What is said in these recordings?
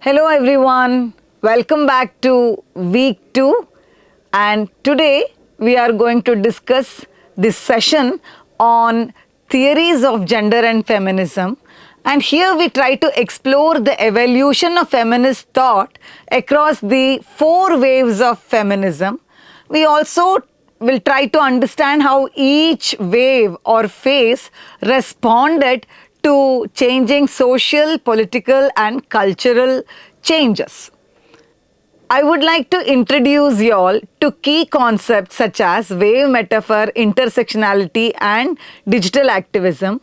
Hello everyone, welcome back to week 2 and today we are going to discuss this session on theories of gender and feminism, and here we try to explore the evolution of feminist thought across the 4 waves of feminism. We also will try to understand how each wave or phase responded to changing social, political and cultural changes. I would like to introduce you all to key concepts such as wave metaphor, intersectionality and digital activism.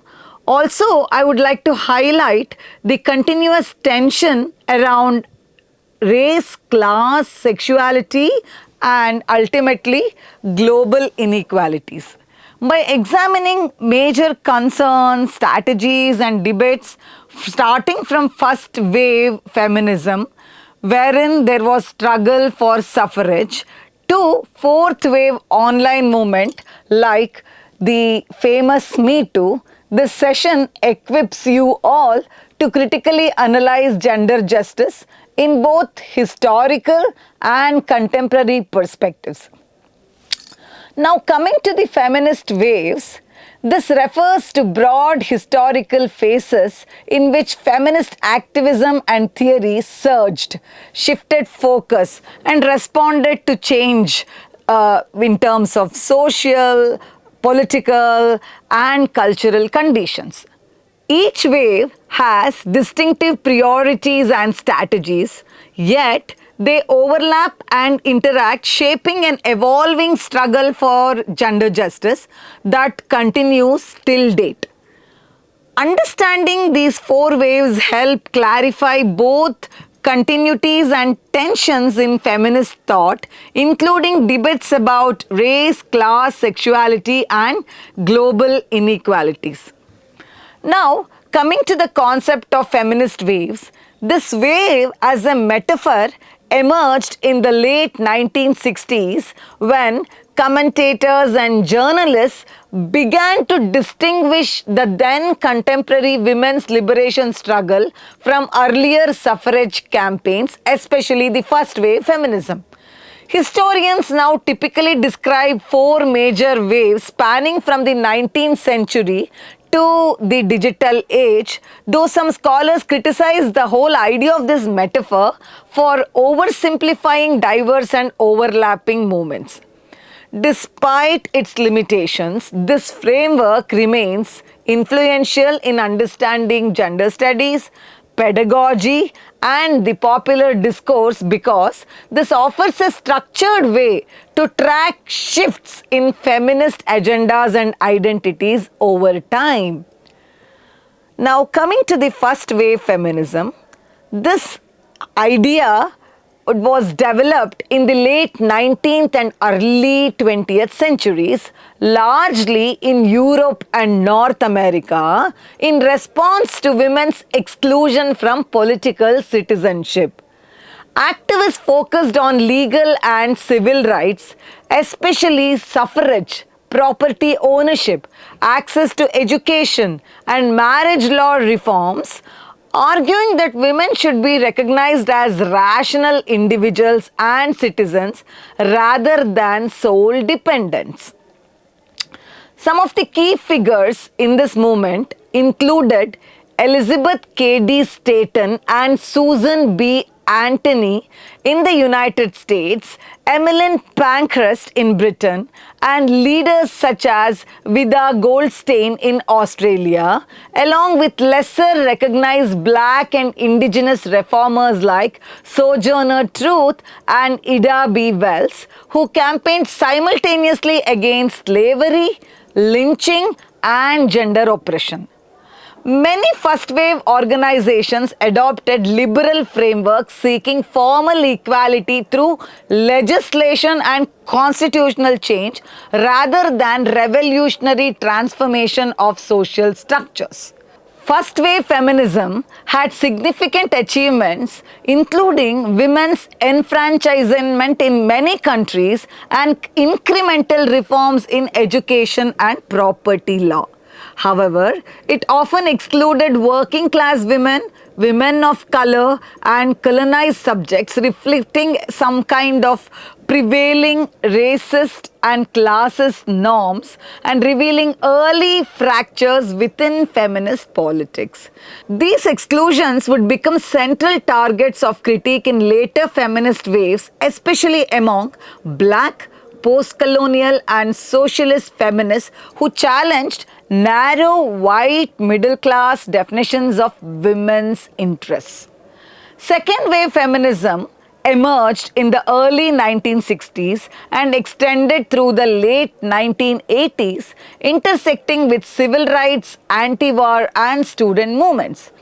Also, I would like to highlight the continuous tension around race, class, sexuality and ultimately global inequalities. By examining major concerns, strategies and debates starting from first wave feminism, wherein there was struggle for suffrage, to fourth wave online movement like the famous Me Too, this session equips you all to critically analyze gender justice in both historical and contemporary perspectives. Now, coming to the feminist waves, this refers to broad historical phases in which feminist activism and theory surged, shifted focus, and responded to change in terms of social, political, and cultural conditions. Each wave has distinctive priorities and strategies, yet they overlap and interact, shaping an evolving struggle for gender justice that continues till date. Understanding these 4 waves help clarify both continuities and tensions in feminist thought, including debates about race, class, sexuality, and global inequalities. Now, coming to the concept of feminist waves, this wave as a metaphor emerged in the late 1960s when commentators and journalists began to distinguish the then contemporary women's liberation struggle from earlier suffrage campaigns, especially the first wave feminism. Historians now typically describe 4 major waves spanning from the 19th century to the digital age, though some scholars criticize the whole idea of this metaphor for oversimplifying diverse and overlapping movements. Despite its limitations, this framework remains influential in understanding gender studies, pedagogy, and the popular discourse because this offers a structured way to track shifts in feminist agendas and identities over time. Now, coming to the first wave feminism, this idea was developed in the late 19th and early 20th centuries, largely in Europe and North America, in response to women's exclusion from political citizenship. Activists focused on legal and civil rights, especially suffrage, property ownership, access to education, and marriage law reforms, arguing that women should be recognized as rational individuals and citizens rather than sole dependents. Some of the key figures in this movement included Elizabeth Cady Stanton and Susan B. Anthony in the United States, Emmeline Pankhurst in Britain, and leaders such as Vida Goldstein in Australia, along with lesser recognized black and indigenous reformers like Sojourner Truth and Ida B. Wells, who campaigned simultaneously against slavery, lynching, and gender oppression. Many first-wave organizations adopted liberal frameworks seeking formal equality through legislation and constitutional change rather than revolutionary transformation of social structures. First-wave feminism had significant achievements, including women's enfranchisement in many countries and incremental reforms in education and property law. However, it often excluded working class women, women of color, and colonized subjects, reflecting some kind of prevailing racist and classist norms and revealing early fractures within feminist politics. These exclusions would become central targets of critique in later feminist waves, especially among black, post-colonial and socialist feminists who challenged narrow white middle class definitions of women's interests. Second wave feminism emerged in the early 1960s and extended through the late 1980s, intersecting with civil rights, anti-war and student movements.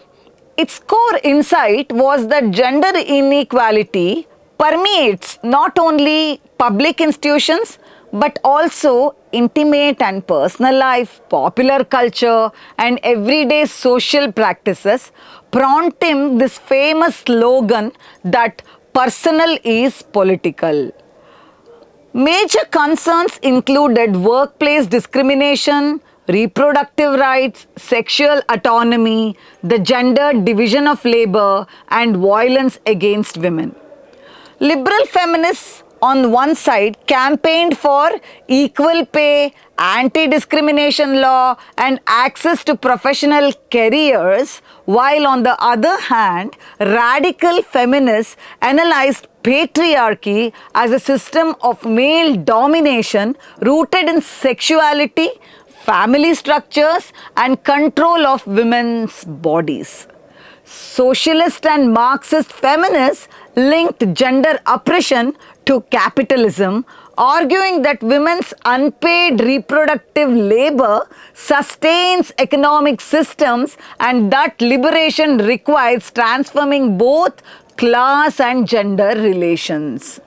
Its core insight was that gender inequality permeates not only public institutions but also intimate and personal life, popular culture, and everyday social practices, prompting this famous slogan that personal is political. Major concerns included workplace discrimination, reproductive rights, sexual autonomy, the gender division of labor, and violence against women. Liberal feminists on one side campaigned for equal pay, anti-discrimination law, and access to professional careers, while on the other hand, radical feminists analyzed patriarchy as a system of male domination rooted in sexuality, family structures, and control of women's bodies. Socialist and Marxist feminists linked gender oppression to capitalism, arguing that women's unpaid reproductive labor sustains economic systems and that liberation requires transforming both class and gender relations.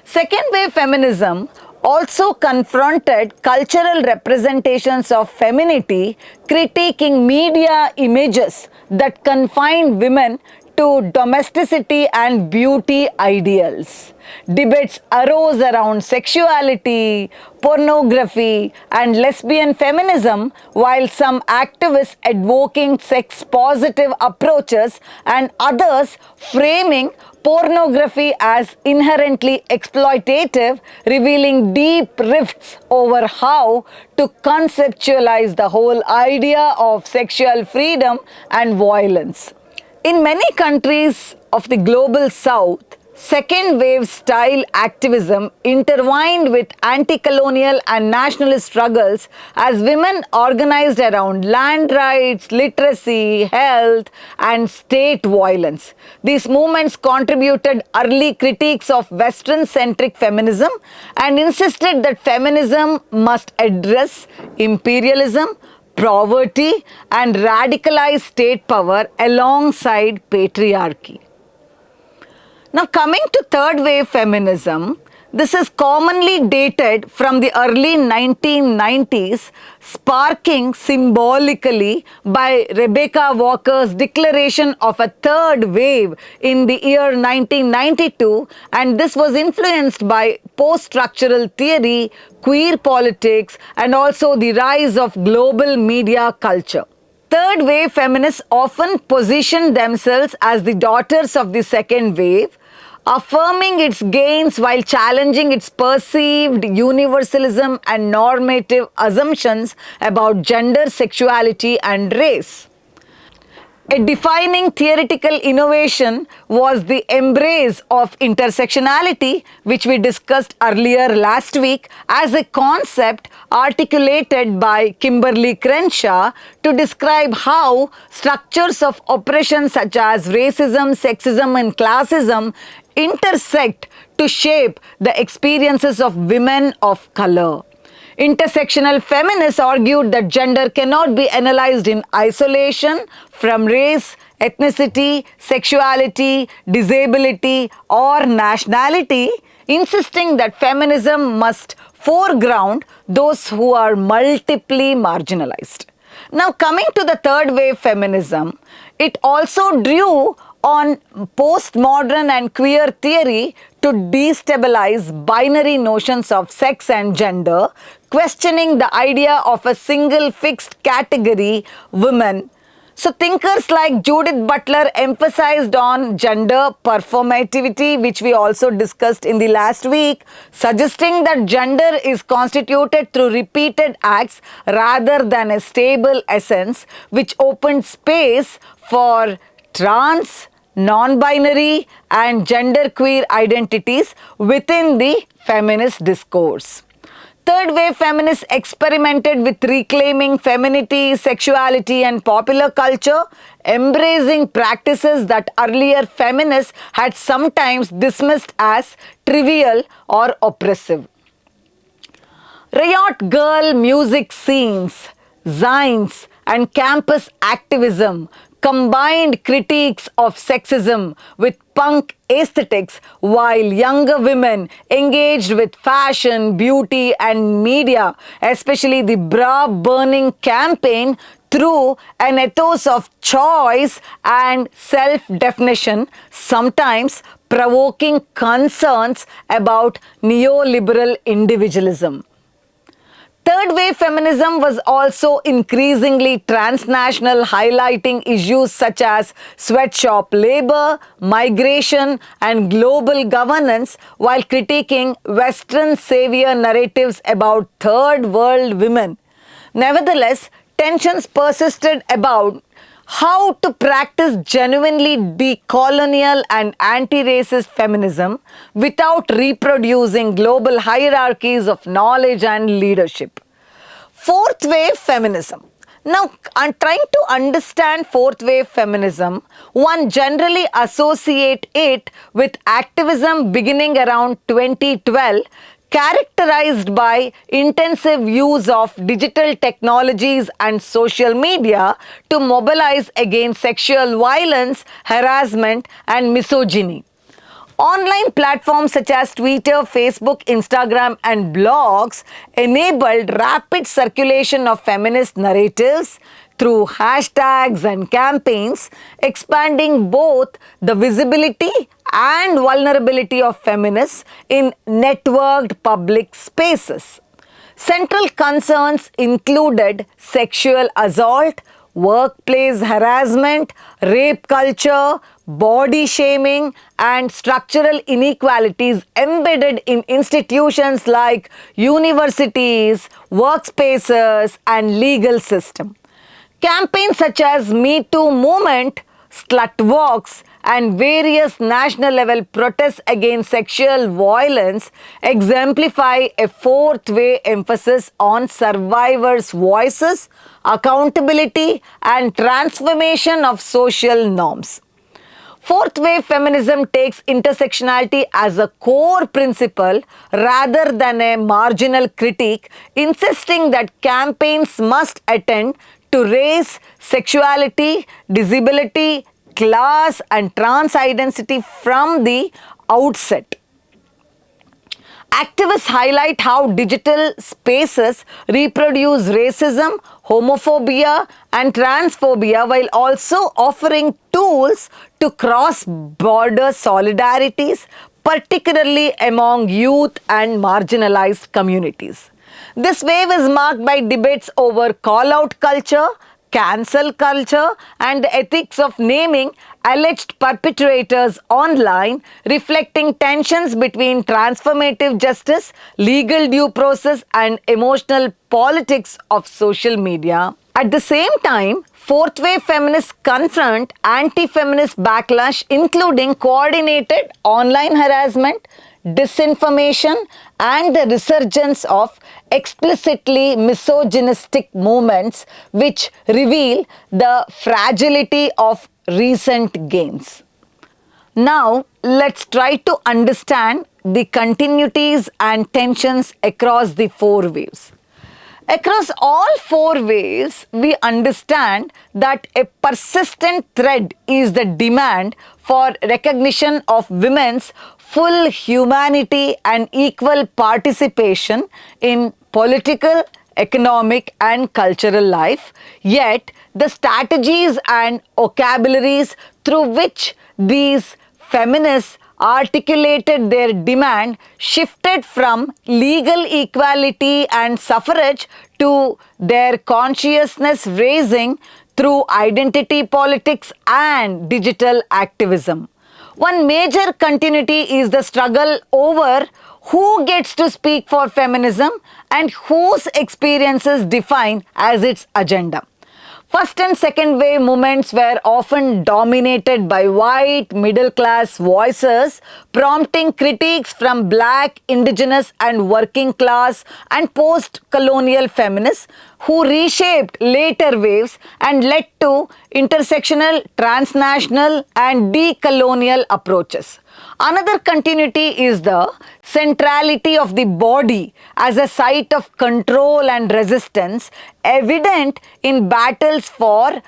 Second wave feminism also confronted cultural representations of femininity, critiquing media images that confined women to domesticity and beauty ideals. Debates arose around sexuality, pornography, and lesbian feminism, while some activists advocating sex-positive approaches and others framing pornography as inherently exploitative, revealing deep rifts over how to conceptualize the whole idea of sexual freedom and violence. In many countries of the global south, second wave style activism intertwined with anti-colonial and nationalist struggles as women organized around land rights, literacy, health, and state violence. These movements contributed early critiques of Western-centric feminism and insisted that feminism must address imperialism, poverty, and radicalized state power alongside patriarchy. Now, coming to third wave feminism, this is commonly dated from the early 1990s, sparking symbolically by Rebecca Walker's declaration of a third wave in the year 1992, and this was influenced by post-structural theory, queer politics, and also the rise of global media culture. Third wave feminists often position themselves as the daughters of the second wave, affirming its gains while challenging its perceived universalism and normative assumptions about gender, sexuality, and race. A defining theoretical innovation was the embrace of intersectionality, which we discussed earlier last week, as a concept articulated by Kimberly Crenshaw to describe how structures of oppression such as racism, sexism, and classism intersect to shape the experiences of women of color. Intersectional feminists argued that gender cannot be analyzed in isolation from race, ethnicity, sexuality, disability, or nationality, insisting that feminism must foreground those who are multiply marginalized. Now, coming to the third wave feminism, it also drew on postmodern and queer theory to destabilize binary notions of sex and gender, questioning the idea of a single fixed category, women. So thinkers like Judith Butler emphasized on gender performativity, which we also discussed in the last week, suggesting that gender is constituted through repeated acts rather than a stable essence, which opened space for trans, non-binary and genderqueer identities within the feminist discourse. Third wave feminists experimented with reclaiming femininity, sexuality, and popular culture, embracing practices that earlier feminists had sometimes dismissed as trivial or oppressive. Riot girl music scenes, zines, and campus activism combined critiques of sexism with punk aesthetics, while younger women engaged with fashion, beauty, and media, especially the bra burning campaign, through an ethos of choice and self-definition, sometimes provoking concerns about neoliberal individualism. Third wave feminism was also increasingly transnational, highlighting issues such as sweatshop labor, migration, and global governance, while critiquing Western savior narratives about third world women. Nevertheless, tensions persisted about how to practice genuinely decolonial and anti-racist feminism without reproducing global hierarchies of knowledge and leadership. Fourth wave feminism. Now, I'm trying to understand fourth wave feminism. One generally associate it with activism beginning around 2012, characterized by intensive use of digital technologies and social media to mobilize against sexual violence, harassment, and misogyny. Online platforms such as Twitter, Facebook, Instagram, and blogs enabled rapid circulation of feminist narratives through hashtags and campaigns, expanding both the visibility and vulnerability of feminists in networked public spaces. Central concerns included sexual assault, workplace harassment, rape culture, body shaming, and structural inequalities embedded in institutions like universities, workspaces, and legal system. Campaigns such as Me Too movement, slut walks, and various national level protests against sexual violence exemplify a fourth way emphasis on survivors' voices, accountability, and transformation of social norms. Fourth wave feminism takes intersectionality as a core principle rather than a marginal critique, insisting that campaigns must attend to race, sexuality, disability, class, and trans identity from the outset. Activists highlight how digital spaces reproduce racism, homophobia, and transphobia while also offering tools to cross border solidarities, particularly among youth and marginalized communities. This wave is marked by debates over call-out culture, cancel culture, and the ethics of naming alleged perpetrators online, reflecting tensions between transformative justice, legal due process, and emotional politics of social media. At the same time, fourth wave feminists confront anti-feminist backlash, including coordinated online harassment, disinformation, and the resurgence of explicitly misogynistic movements, which reveal the fragility of recent gains. Now, let's try to understand the continuities and tensions across the four waves. Across all four waves, we understand that a persistent thread is the demand for recognition of women's full humanity and equal participation in political, economic, and cultural life. Yet, the strategies and vocabularies through which these feminists articulated their demand shifted from legal equality and suffrage to their consciousness raising through identity politics and digital activism. One major continuity is the struggle over who gets to speak for feminism and whose experiences define as its agenda. First and second wave movements were often dominated by white middle class voices, prompting critiques from black, indigenous, and working class and post colonial feminists who reshaped later waves and led to intersectional, transnational, and decolonial approaches. Another continuity is the centrality of the body as a site of control and resistance, evident in battles for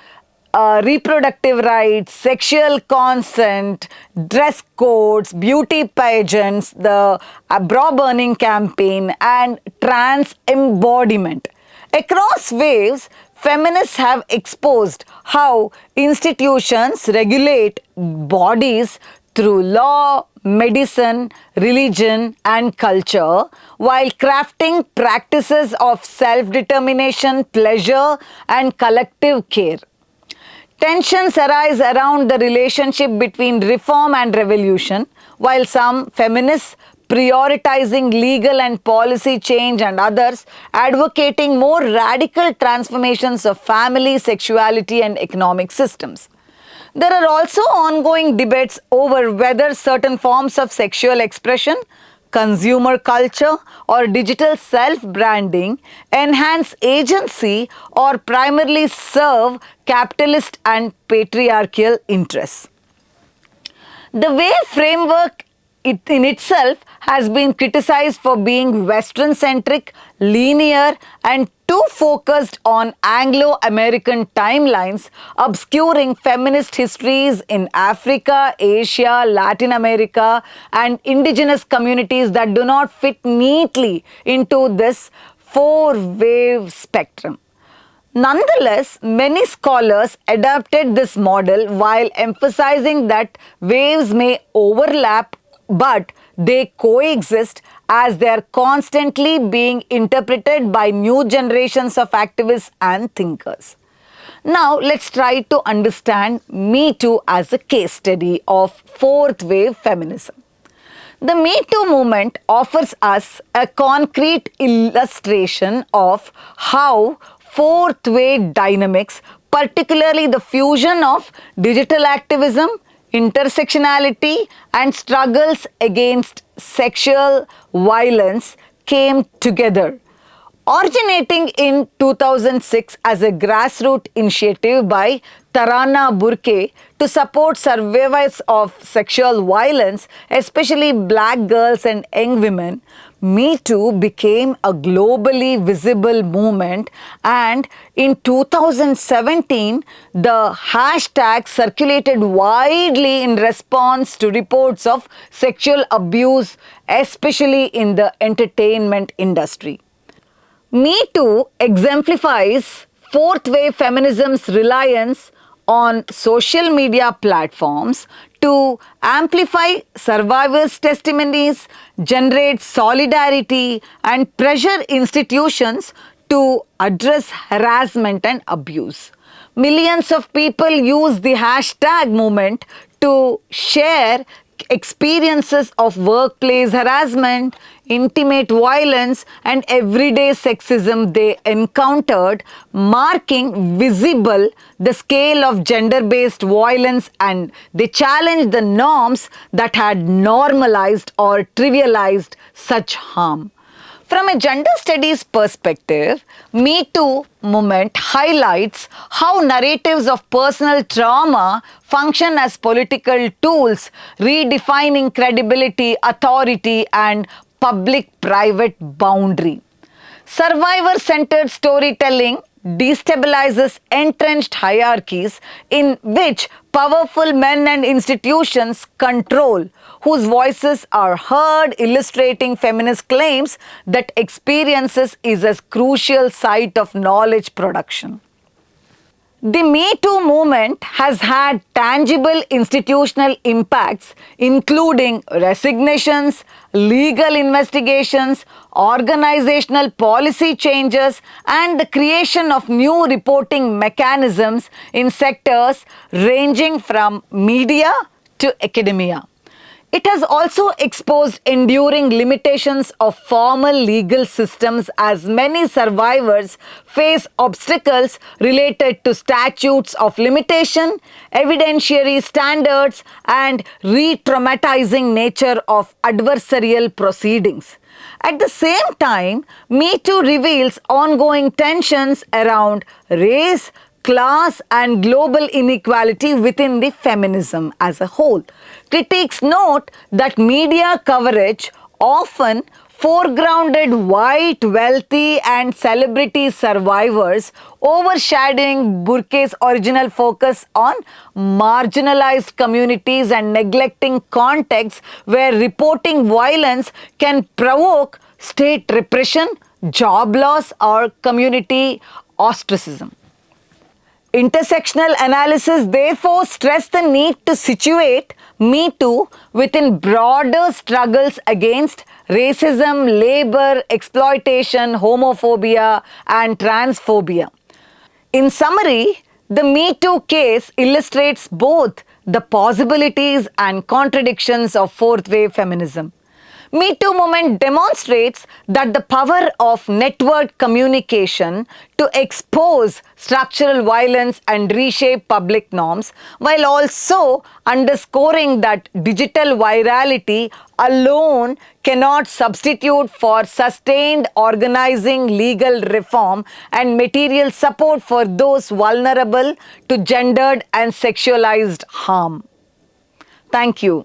reproductive rights, sexual consent, dress codes, beauty pageants, the bra burning campaign, and trans embodiment. Across waves, feminists have exposed how institutions regulate bodies through law, medicine, religion, and culture, while crafting practices of self-determination, pleasure, and collective care. Tensions arise around the relationship between reform and revolution, while some feminists prioritizing legal and policy change and others advocating more radical transformations of family, sexuality, and economic systems. There are also ongoing debates over whether certain forms of sexual expression, consumer culture, or digital self-branding enhance agency or primarily serve capitalist and patriarchal interests. The wave framework in itself has been criticized for being Western-centric, linear, and too focused on Anglo-American timelines, obscuring feminist histories in Africa, Asia, Latin America, and indigenous communities that do not fit neatly into this four-wave spectrum. Nonetheless, many scholars adapted this model while emphasizing that waves may overlap but they coexist as they are constantly being interpreted by new generations of activists and thinkers. Now, let's try to understand Me Too as a case study of fourth wave feminism. The Me Too movement offers us a concrete illustration of how fourth wave dynamics, particularly the fusion of digital activism, intersectionality, and struggles against sexual violence came together. Originating in 2006 as a grassroots initiative by Tarana Burke to support survivors of sexual violence, especially black girls and young women, Me Too became a globally visible movement, and in 2017, the hashtag circulated widely in response to reports of sexual abuse, especially in the entertainment industry. Me Too exemplifies fourth wave feminism's reliance on social media platforms to amplify survivors' testimonies, generate solidarity, and pressure institutions to address harassment and abuse. Millions of people use the hashtag movement to share experiences of workplace harassment, intimate violence, and everyday sexism they encountered, marking visible the scale of gender-based violence, and they challenged the norms that had normalized or trivialized such harm. From a gender studies perspective, Me Too movement highlights how narratives of personal trauma function as political tools, redefining credibility, authority, and public-private boundary. Survivor-centered storytelling destabilizes entrenched hierarchies in which powerful men and institutions control, whose voices are heard, illustrating feminist claims that experiences is a crucial site of knowledge production. The Me Too movement has had tangible institutional impacts, including resignations, legal investigations, organizational policy changes, and the creation of new reporting mechanisms in sectors ranging from media to academia. It has also exposed enduring limitations of formal legal systems as many survivors face obstacles related to statutes of limitation, evidentiary standards, and re-traumatizing nature of adversarial proceedings. At the same time, Me Too reveals ongoing tensions around race, class and global inequality within the feminism as a whole. Critics note that media coverage often foregrounded white, wealthy and celebrity survivors, overshadowing Burke's original focus on marginalized communities and neglecting contexts where reporting violence can provoke state repression, job loss or community ostracism. Intersectional analysis therefore stressed the need to situate Me Too within broader struggles against racism, labor, exploitation, homophobia, and transphobia. In summary, the Me Too case illustrates both the possibilities and contradictions of fourth wave feminism. Me Too movement demonstrates that the power of networked communication to expose structural violence and reshape public norms, while also underscoring that digital virality alone cannot substitute for sustained organizing, legal reform, and material support for those vulnerable to gendered and sexualized harm. Thank you.